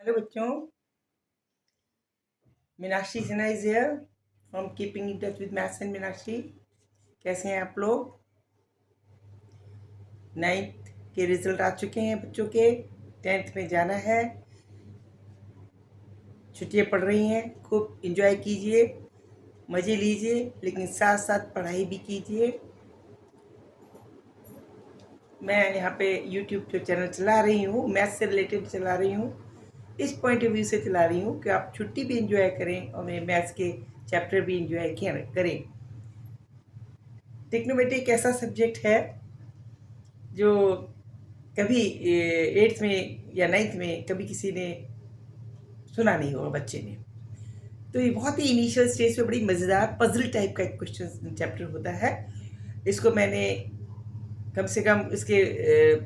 Hello बच्चों, Meenakshi Sinha is here from keeping in touch with maths and Meenakshi. कैसे हैं आप लोग? 9th के रिजल्ट आ चुके हैं बच्चों के। 10th में जाना है, छुट्टियां पड़ रही हैं, खूब एंजॉय कीजिए, मज़े लीजिए, लेकिन साथ साथ पढ़ाई भी कीजिए। मैं यहाँ पे यूट्यूब जो चैनल चला रही हूँ, मैथ्स से रिलेटेड चला रही हूँ। इस पॉइंट ऑफ व्यू से चला रही हूँ कि आप छुट्टी भी एंजॉय करें और मेरे मैथ्स के चैप्टर भी एंजॉय करें। टिग्नोमेट्री एक ऐसा सब्जेक्ट है जो कभी 8th में या 9th में कभी किसी ने सुना नहीं होगा बच्चे ने। तो ये बहुत ही इनिशियल स्टेज पे बड़ी मज़ेदार पजल टाइप का एक क्वेश्चन चैप्टर होता है। इसको मैंने कम से कम इसके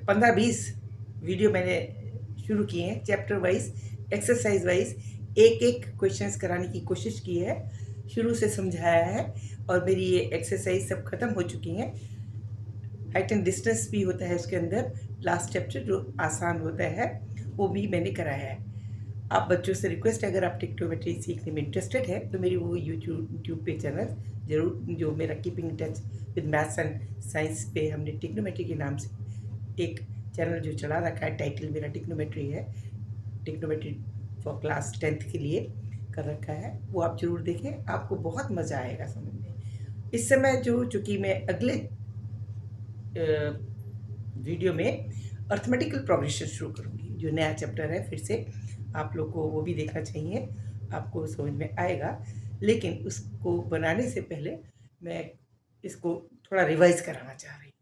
15-20 वीडियो मैंने शुरू किए हैं, चैप्टर वाइज एक्सरसाइज वाइज एक एक क्वेश्चंस कराने की कोशिश की है, शुरू से समझाया है। और मेरी ये एक्सरसाइज सब खत्म हो चुकी हैं। हाइट एंड डिस्टेंस भी होता है उसके अंदर, लास्ट चैप्टर जो आसान होता है वो भी मैंने कराया है। आप बच्चों से रिक्वेस्ट है, अगर आप टिग्नोमेट्री सीखने में इंटरेस्टेड है तो मेरी वो यूट्यूब पे चैनल जरूर, जो मेरा keeping touch with maths and science पे हमने टिग्नोमेट्री के नाम से एक चैनल जो चला रखा है, टाइटल मेरा टिग्नोमेट्री है, टिग्नोमेट्री फॉर क्लास 10th के लिए कर रखा है, वो आप जरूर देखें, आपको बहुत मज़ा आएगा समझने। इस समय जो चूँकि मैं अगले वीडियो में अर्थमेटिकल प्रोग्रेशन शुरू करूँगी, जो नया चैप्टर है, फिर से आप लोग को वो भी देखना चाहिए, आपको समझ में आएगा। लेकिन उसको बनाने से पहले मैं इसको थोड़ा रिवाइज कराना चाह रही हूँ।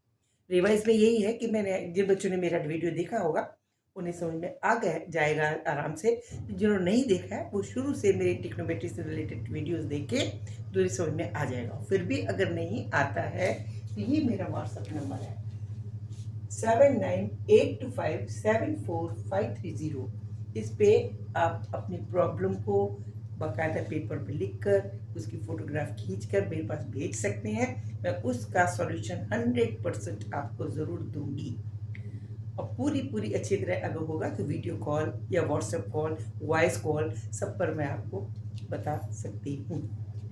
रिवाइज में यही है कि मैंने जिन बच्चों ने मेरा वीडियो देखा होगा उन्हें समझ में आ गया जाएगा आराम से। जिन्होंने नहीं देखा है वो शुरू से मेरे टिग्नोमेट्री से रिलेटेड वीडियोस देखे तो ये समझ में आ जाएगा। फिर भी अगर नहीं आता है तो ये मेरा व्हाट्सएप नंबर है 7982574530। इस पे आप अपनी प्रॉब्लम को बाकायदा पेपर पे लिख कर उसकी फ़ोटोग्राफ खींच कर मेरे पास भेज सकते हैं। मैं उसका सॉल्यूशन 100% आपको ज़रूर दूंगी। और पूरी अच्छी तरह अगर होगा तो वीडियो कॉल या व्हाट्सएप कॉल, वॉइस कॉल, सब पर मैं आपको बता सकती हूँ।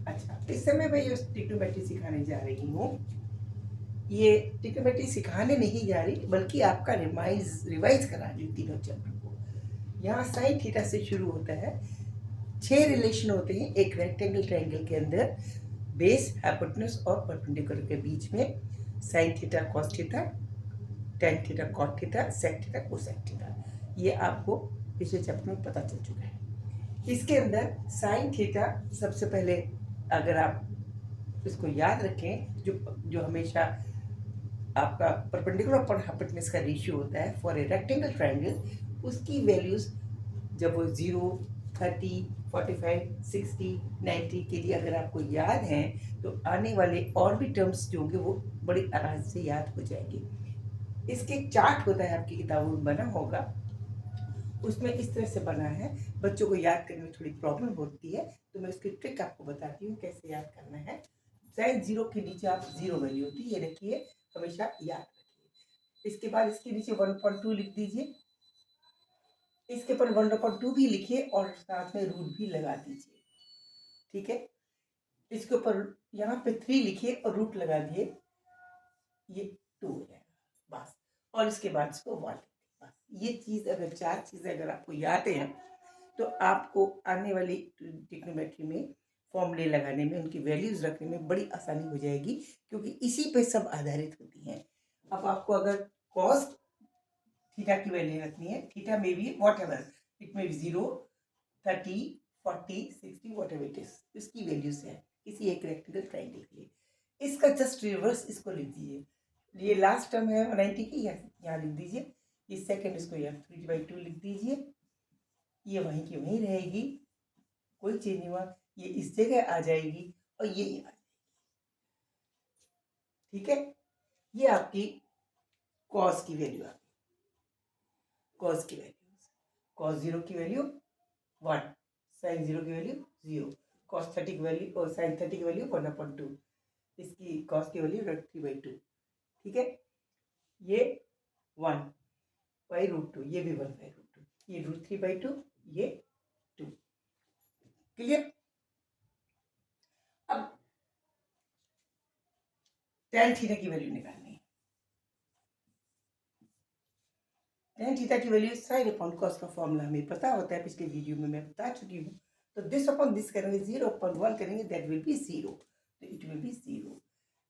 अच्छा, इस समय मैं ये टिग्नोमेट्री सिखाने जा रही हूँ। ये टिग्नोमेट्री सिखाने नहीं जा रही बल्कि आपका रिवाइज करा रही हूँ तीनों चैप्टर को। यहाँ साइन थीटा से शुरू होता है। 6 रिलेशन होते हैं एक रेक्टेंगल ट्रायंगल के अंदर, बेस, हाइपोटेन्यूज और परपेंडिकुलर के बीच में। Sine theta cos theta, tan theta cot theta, sec theta cosec theta, ये आपको पिछले चैप्टर में पता चल चुका है। इसके अंदर साइन थीटा सबसे पहले अगर आप इसको याद रखें, जो हमेशा आपका परपेंडिकुलर पर हाइपोटेन्यूज का रेशियो होता है फॉर ए रेक्टेंगल ट्रायंगल, उसकी वैल्यूज जब वो 0, 30, 45, 60, 90 के लिए अगर आपको याद हैं तो आने वाले और भी टर्म्स जो होंगे वो बड़ी आराम से याद हो जाएंगे। इसके एक चार्ट होता है, आपकी किताबों में बना होगा, उसमें इस तरह से बना है। बच्चों को याद करने में थोड़ी प्रॉब्लम होती है तो मैं उसकी ट्रिक आपको बताती हूँ कैसे याद करना है। साइन 0 के नीचे आप 0 वैल्यू होती है, ये रखिए, हमेशा याद रखिए। इसके बाद इसके नीचे 1/2 लिख दीजिए, इसके ऊपर 1/2 भी लिखिए और साथ में रूट भी लगा दीजिए, ठीक है। इसके ऊपर यहाँ पे 3 लिखिए और रूट लगा दिए, ये 2 हो जाएगा बस। और इसके बाद इसको 1, बस। ये चीज़ अगर 4 चीज़ें अगर आपको याद हैं तो आपको आने वाली ट्रिग्नोमेट्री में फॉर्मूले लगाने में, उनकी वैल्यूज रखने में बड़ी आसानी हो जाएगी, क्योंकि इसी पे सब आधारित होती हैं। अब आपको अगर कॉस थीटा की वैल्यू रखनी है, थीटा में भी what ever, it may be 0, 30, 40, 60, what ever it is, इसकी वैल्यूज है किसी एक रेक्टेंगल ट्रायंगल के लिए। इसका जस्ट रिवर्स इसको लिख दीजिए। ये लास्ट टर्म है 90 की, यहाँ लिख दीजिए। ये सेकंड, इसको यहाँ 3/2 लिख दीजिए, ये वहीं की वहीं रहेगी, कोई चेंज नहीं हुआ। ये इस जगह आ जाएगी और ये आ जाएगी, ठीक है। ये आपकी कॉस की वैल्यू आ गई। कॉस की वैल्यू, कॉस 0 की वैल्यू 1, साइन 0 की वैल्यू 0, कॉस 30 की वैल्यू और साइन 30 की वैल्यू 1/2, इसकी कॉस की वैल्यू 3/2, ठीक है। ये 1/√2, ये भी 1/√2, ये √3/2, ये 2। क्लियर? अब tan थीटा की वैल्यू निकालनी है। tan थीटा की वैल्यू साइन अपॉन कॉस का फॉर्मूला हमें पता होता है, पिछले वीडियो में मैं बता चुकी हूँ। तो दिस अपॉन दिस करेंगे, 0 अपॉन 1 करेंगे, दैट विल बी 0, तो इट विल बी 0।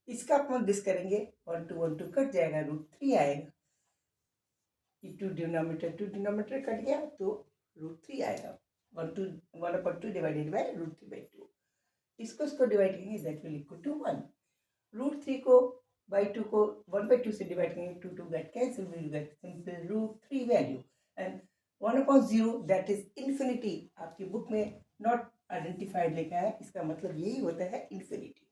इसका अपॉन दिस करेंगे, 1 to 1 कट जाएगा, √3 आएगा। ये 2 डिनोमिनेटर कट गया तो √3 आएगा। 1/2 डिवाइडेड बाय √3/2। इसको डिवाइड करेंगे, दैट विल इक्वल टू 1। √3 को बाई 2 को 1/2 से डिवाइड करेंगे, 2 get cancel, will get simple √3 value and 1/0 that is infinity. आपकी बुक में नॉट आइडेंटिफाइड लिखा है, इसका मतलब यही होता है इन्फिनिटी।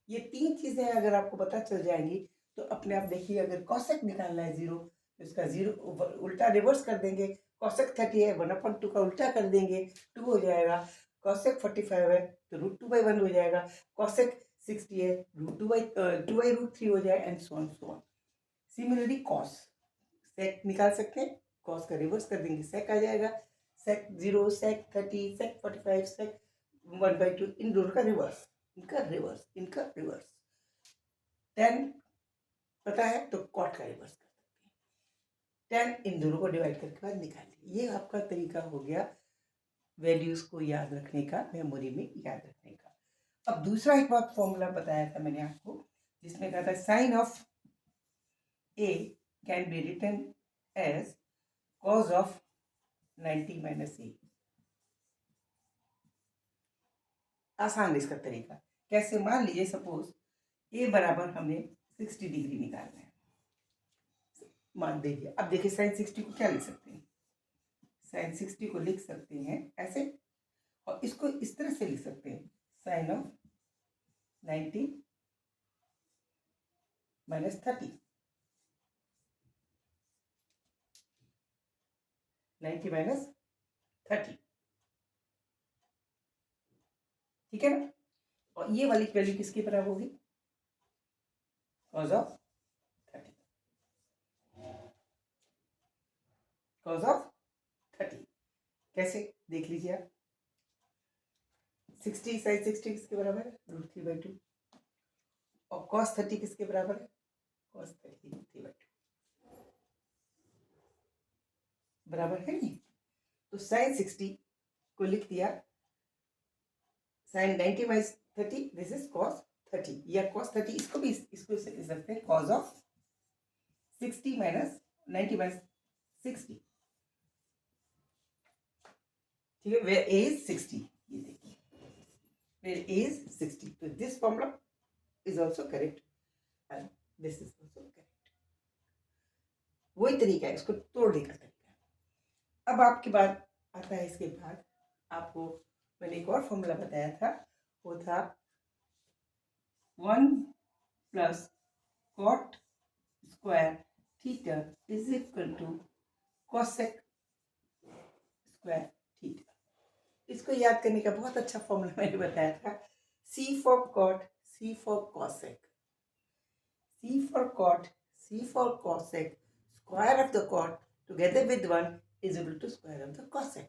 ये 3 चीजें अगर आपको पता चल जाएंगी तो अपने आप देखिए, अगर कॉसेक निकालना है 0 तो इसका 0 उल्टा रिवर्स कर देंगे। कॉसेक 30 है, 1/2 का उल्टा कर देंगे, 2 हो जाएगा। कॉसेक 45 है तो √2/1 हो जाएगा। कॉसेक 60 है, √2/√3 हो जाएगा, and so on. Similarly cos sec निकाल सकते हैं, कॉस का रिवर्स कर देंगे, सेक आ जाएगा। सेक 0, सेक 30, सेक 45, सेक 1/2, इन दोनों का रिवर्स, इनका रिवर्स। tan पता है तो कॉट का रिवर्स कर सकते हैं। tan इन दोनों को डिवाइड करके बाद निकाल लिया। ये आपका तरीका हो गया वैल्यूज को याद रखने का, मेमोरी में याद रखने का। अब दूसरा एक बात फॉर्मूला बताया था मैंने आपको, जिसमें कहा था sine of a can be written as cos of 90 minus a। आसान है इसका तरीका। कैसे? मान लीजिए सपोज a बराबर हमें 60 डिग्री निकालना है, मान दीजिए। अब देखिए साइन 60 को क्या लिख सकते हैं, साइन 60 को लिख सकते हैं ऐसे, और इसको इस तरह से लिख सकते हैं, साइन ऑफ 90 माइनस 30, 90 माइनस 30, ठीक है ना? और ये वाली वैल्यू किसके बराबर होगी, कॉज ऑफ 30, कॉज ऑफ 30। कैसे देख लीजिए आप, 60 साइन 60 किसके बराबर है, √3/2, और कॉस 30 किसके बराबर है, कॉस 30 √3/2, बराबर है नहीं? तो साइन 60 को लिख दिया, sine 90 minus 30, this is cos 30, या कॉस 30, इसको भी इसको लिख सकते हैं कॉस ऑफ 60 माइनस 90 माइनस 60, ठीक है, वेयर a is 60, ये देखिए वेयर a is 60, तो this formula is also correct and this is also correct. वही तरीका है, इसको तोड़ने का तरीका। अब आपके बाद आता है, इसके बाद आपको मैंने एक और फॉर्मूला बताया था, वो था 1 plus cot square theta is equal to cosec square theta. इसको याद करने का बहुत अच्छा फॉर्मूला मैंने बताया था, C for cot, C for cosec, C for cot, C for cosec, square of the cot together with 1 is equal to square of the cosec.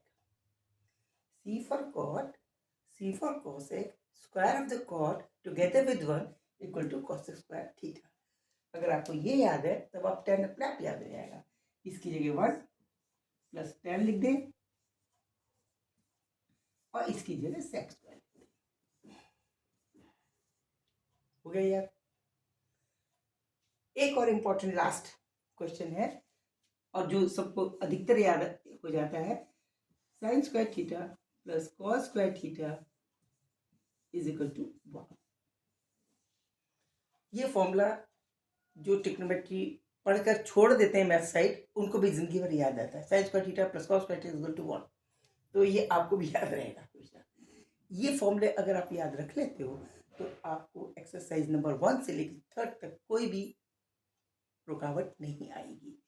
C for cot, C for cosec, square of the cot together with 1 equal to cosec square theta. अगर आपको ये याद है तब आप tan अपने आप याद हो जाएगा। इसकी जगह 1 प्लस tan लिख दें और इसकी जगह sec स्क्वायर लिख दें। हो गया यार? एक और इम्पोर्टेंट लास्ट क्वेश्चन है, और जो सबको अधिकतर याद हो जाता है, sine square theta plus cos square theta is equal to 1। ये फॉर्मूला जो ट्रिग्नोमेट्री पढ़कर छोड़ देते हैं मैथ साइड, उनको भी जिंदगी भर याद आता है, sine square theta plus cos square theta is equal to 1, तो ये आपको भी याद रहेगा हमेशा। ये फॉर्मूले अगर आप याद रख लेते हो तो आपको एक्सरसाइज नंबर 1 से लेकर 3rd तक कोई भी रुकावट नहीं आएगी।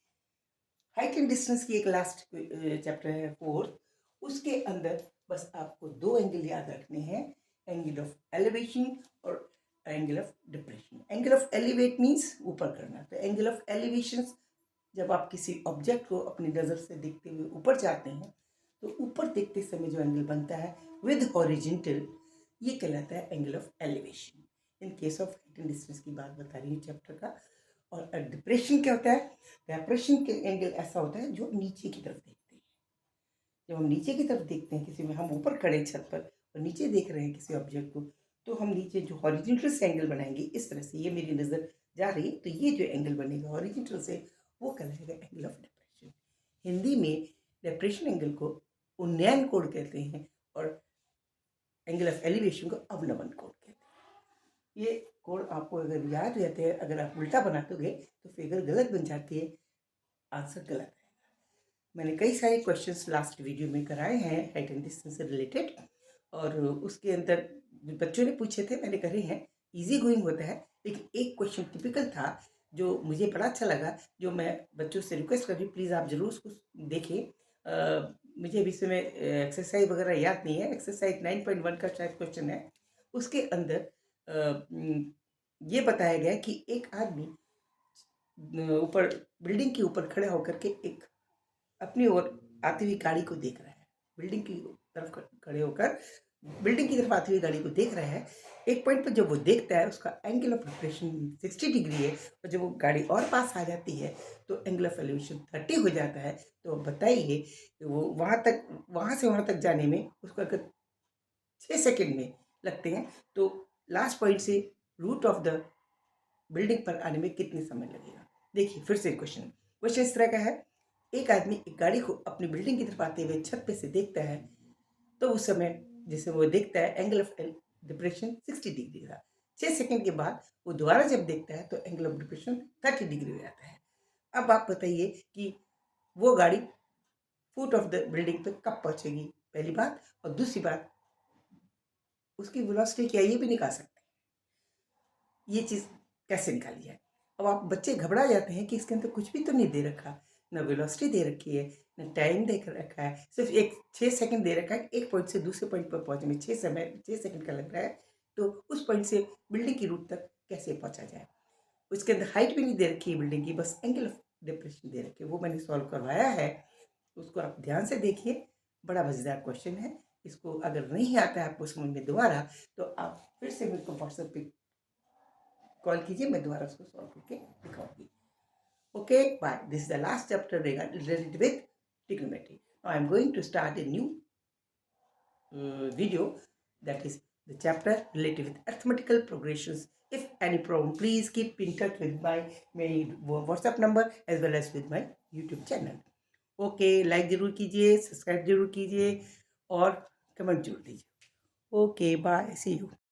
हाइट एंड डिस्टेंस की एक लास्ट चैप्टर है 4th, उसके अंदर बस आपको 2 एंगल याद रखने हैं, एंगल ऑफ एलिवेशन और angle of depression. Angle of elevate means ऊपर करना, तो एंगल ऑफ एलिवेशन जब आप किसी ऑब्जेक्ट को अपनी नज़र से देखते हुए ऊपर जाते हैं तो ऊपर देखते समय जो एंगल बनता है विद हॉरिजेंटल, ये कहलाता है angle of elevation. In case of height and distance की बात बता रही हूँ चैप्टर का। और डिप्रेशन क्या होता है? डिप्रेशन के एंगल ऐसा होता है जो नीचे की तरफ देखते हैं। जब हम नीचे की तरफ देखते हैं किसी में, हम ऊपर खड़े हैं छत पर और नीचे देख रहे हैं किसी ऑब्जेक्ट को, तो हम नीचे जो हॉरिजेंटल से एंगल बनाएंगे इस तरह से, ये मेरी नज़र जा रही है तो ये जो एंगल बनेगा हॉरिजेंटल से वो कहलाएगा एंगल ऑफ डिप्रेशन। हिंदी में डिप्रेशन एंगल को उन्नयन कोण कहते हैं और एंगल ऑफ एलिवेशन को अवनमन कोण कहते हैं। ये कोण आपको अगर याद रहते हैं, अगर आप उल्टा बनाते तो फिगर गलत बन जाती है, आंसर गलत है। मैंने कई सारे क्वेश्चंस लास्ट वीडियो में कराए हैं हाइट एंड डिस्टेंस से रिलेटेड, और उसके अंदर बच्चों ने पूछे थे, मैंने करे हैं। इजी गोइंग होता है, लेकिन एक क्वेश्चन टिपिकल था जो मुझे बड़ा अच्छा लगा, जो मैं बच्चों से रिक्वेस्ट कर रही हूँ प्लीज़ आप ज़रूर उसको देखें। मुझे अभी समय एक्सरसाइज वगैरह याद नहीं है, एक्सरसाइज 9.1 का शायद क्वेश्चन है। उसके अंदर ये बताया गया कि एक आदमी ऊपर बिल्डिंग के ऊपर खड़े होकर के एक अपनी ओर आती हुई गाड़ी को देख रहा है। बिल्डिंग की तरफ खड़े होकर बिल्डिंग की तरफ आती हुई गाड़ी को देख रहा है। एक पॉइंट पर जब वो देखता है उसका एंगल ऑफ डिप्रेशन 60 डिग्री है, और जब वो गाड़ी और पास आ जाती है तो एंगल ऑफ एलिवेशन 30 हो जाता है। तो बताइए वो वहाँ से वहाँ तक जाने में उसको अगर 6 सेकेंड में लगते हैं तो लास्ट पॉइंट से रूट ऑफ द बिल्डिंग पर आने में कितने समय लगेगा? देखिए फिर से क्वेश्चन इस तरह का है। एक आदमी एक गाड़ी को अपनी बिल्डिंग की तरफ आते हुए छत पे से देखता है, तो उस समय जैसे वो देखता है एंगल ऑफ डिप्रेशन 60 डिग्री था। 6 सेकंड के बाद वो दोबारा जब देखता है तो एंगल ऑफ डिप्रेशन 30 डिग्री हो जाता है। अब आप बताइए कि वो गाड़ी फुट ऑफ द बिल्डिंग पे कब पहुंचेगी, पहली बात। और दूसरी बात, उसकी वेलोसिटी क्या, ये भी निकाल सकते हैं। ये चीज़ कैसे निकाली जाए? अब आप बच्चे घबरा जाते हैं कि इसके अंदर कुछ भी तो नहीं दे रखा, ना वेलोसिटी दे रखी है, ना टाइम दे रखा है, सिर्फ एक 6 सेकंड दे रखा है। एक पॉइंट से दूसरे पॉइंट पर पहुंचने में 6 सेकंड का लग रहा है, तो उस पॉइंट से बिल्डिंग की रूट तक कैसे पहुंचा जाए? उसके अंदर हाइट भी नहीं दे रखी है बिल्डिंग की, बस एंगल ऑफ डिप्रेशन दे रखी है। वो मैंने सॉल्व करवाया है, उसको आप ध्यान से देखिए। बड़ा मज़ेदार क्वेश्चन है। इसको अगर नहीं आता है आपको समझ में दोबारा, तो आप फिर से मेरे को व्हाट्सएप पे कॉल कीजिए, मैं दोबारा उसको सॉल्व करके दिखाऊंगी। Okay, bye. This is the last chapter related with trigonometry. Now I am going to start a new video, that is the chapter related with arithmetical progressions. If any problem, please keep in touch with my WhatsApp number as well as with my YouTube channel. Okay, like जरूर कीजिए, subscribe जरूर कीजिए और comment जरूर दीजिए। Okay, bye. See you.